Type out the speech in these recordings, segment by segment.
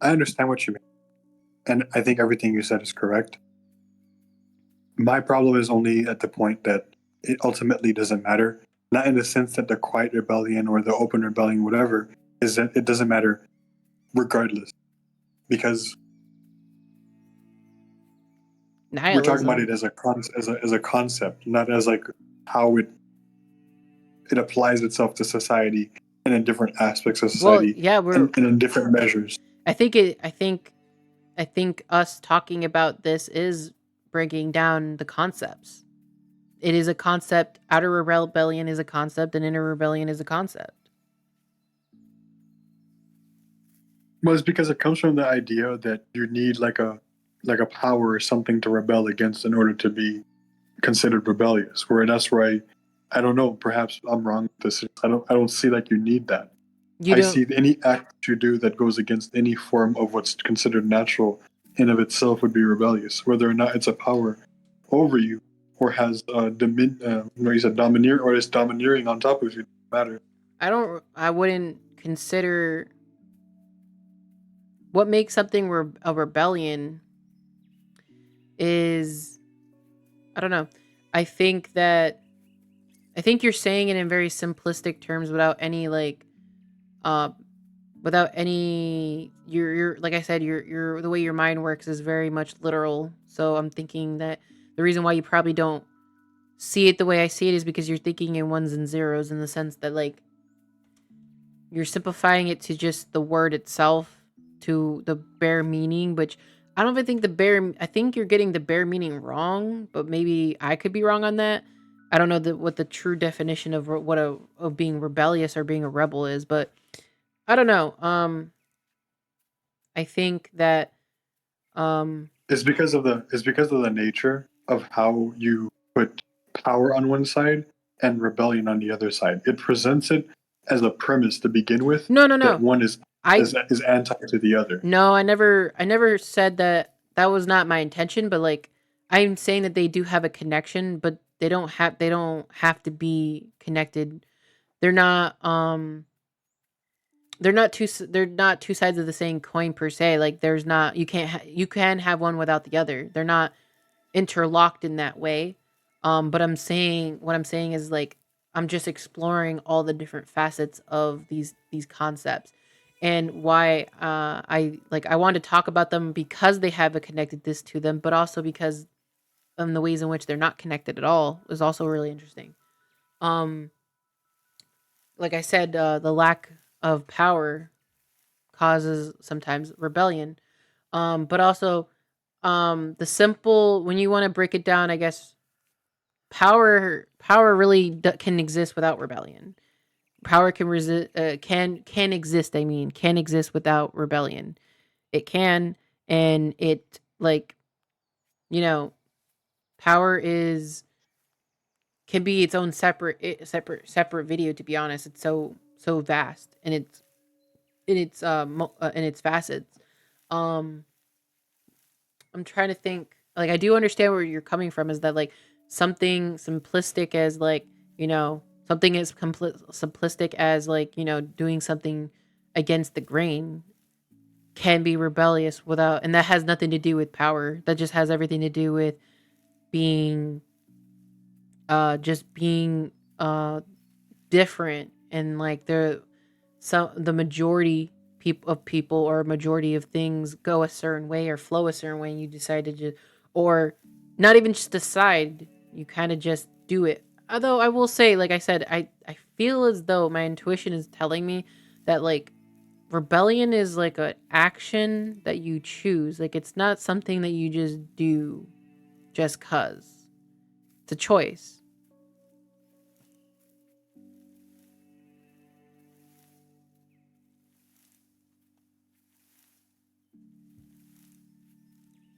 I understand what you mean, and I think everything you said is correct. My problem is only at the point that it ultimately doesn't matter. Not in the sense that the quiet rebellion or the open rebellion, whatever, is that it doesn't matter regardless. Because we're talking about Nihilism. it as a concept, not as like how it applies itself to society and in different aspects of Well, society yeah, and in different measures. I think it. I think us talking about this is breaking down the concepts. It is a concept. Outer rebellion is a concept, and inner rebellion is a concept. Well, it's because it comes from the idea that you need like a power or something to rebel against in order to be considered rebellious. Where that's where I don't know. Perhaps I'm wrong with this. I don't see like you need that. You I don't. see any act you do that goes against any form of what's considered natural in of itself would be rebellious, whether or not it's a power over you or has you said domineer or is domineering on top of you. Doesn't matter. I don't. I wouldn't consider what makes something a rebellion is. I don't know. I think that I think you're saying it in very simplistic terms without any uh without any you're like I said, your the way your mind works is very much literal. So I'm thinking that the reason why you probably don't see it the way I see it is because you're thinking in ones and zeros in the sense that like you're simplifying it to just the word itself to the bare meaning, which I don't even think I think you're getting the bare meaning wrong, but maybe I could be wrong on that. I don't know what the true definition of of being rebellious or being a rebel is, but I don't know. I think that um It's because of the nature of how you put power on one side and rebellion on the other side. It presents it as a premise to begin with no, no, that no. one is I is anti to the other. no, I never said that that was not my intention, but like I'm saying that they do have a connection, but they don't have to be connected. They're not they're not two sides of the same coin per se. Like there's not you can have one without the other. They're not interlocked in that way. But what I'm saying is like I'm just exploring all the different facets of these concepts and why I want to talk about them because they have a connectedness to them, but also because the ways in which they're not connected at all is also really interesting. Um, like I said, the lack of power causes sometimes rebellion. But also the simple when you want to break it down, I guess power really can exist without rebellion. Power can resist can exist. I mean, can exist without rebellion. It can, and it like you know, power is can be its own separate video. To be honest, it's so vast, and in its facets. Um, I'm trying to think. Like, I do understand where you're coming from. Is that like something simplistic as like something as simplistic as like doing something against the grain can be rebellious without, and that has nothing to do with power. That just has everything to do with being, just being different and like the majority of people or majority of things go a certain way or flow a certain way and you decide to just or not even just decide, you kind of just do it. Although I will say, like I said, I feel as though my intuition is telling me that like rebellion is like an action that you choose. Like it's not something that you just do just cuz. It's a choice.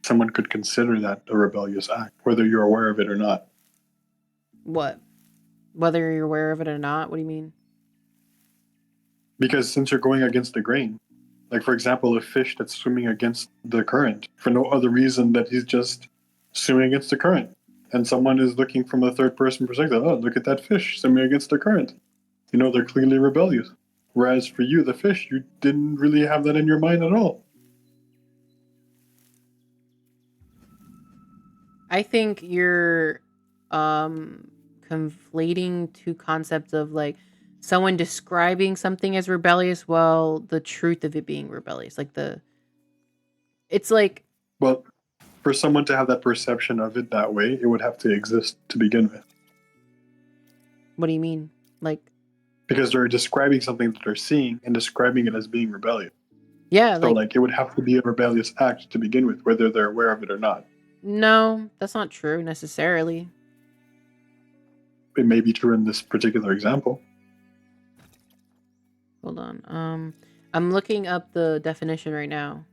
Someone could consider that a rebellious act, whether you're aware of it or not. What? Whether you're aware of it or not, what do you mean? Because since you're going against the grain, like for example, a fish that's swimming against the current for no other reason that he's just swimming against the current, and someone is looking from a third person perspective. Oh, look at that fish swimming against the current. They're clearly rebellious. Whereas for you, the fish, you didn't really have that in your mind at all. I think you're conflating two concepts of like someone describing something as rebellious while the truth of it being rebellious. Like the it's like Well, for someone to have that perception of it that way, it would have to exist to begin with. what do you mean? Like Because they're describing something that they're seeing and describing it as being rebellious. yeah, So, like like, it would have to be a rebellious act to begin with, whether they're aware of it or not. no, that's not true necessarily. It may be true in this particular example. Hold on. I'm looking up the definition right now.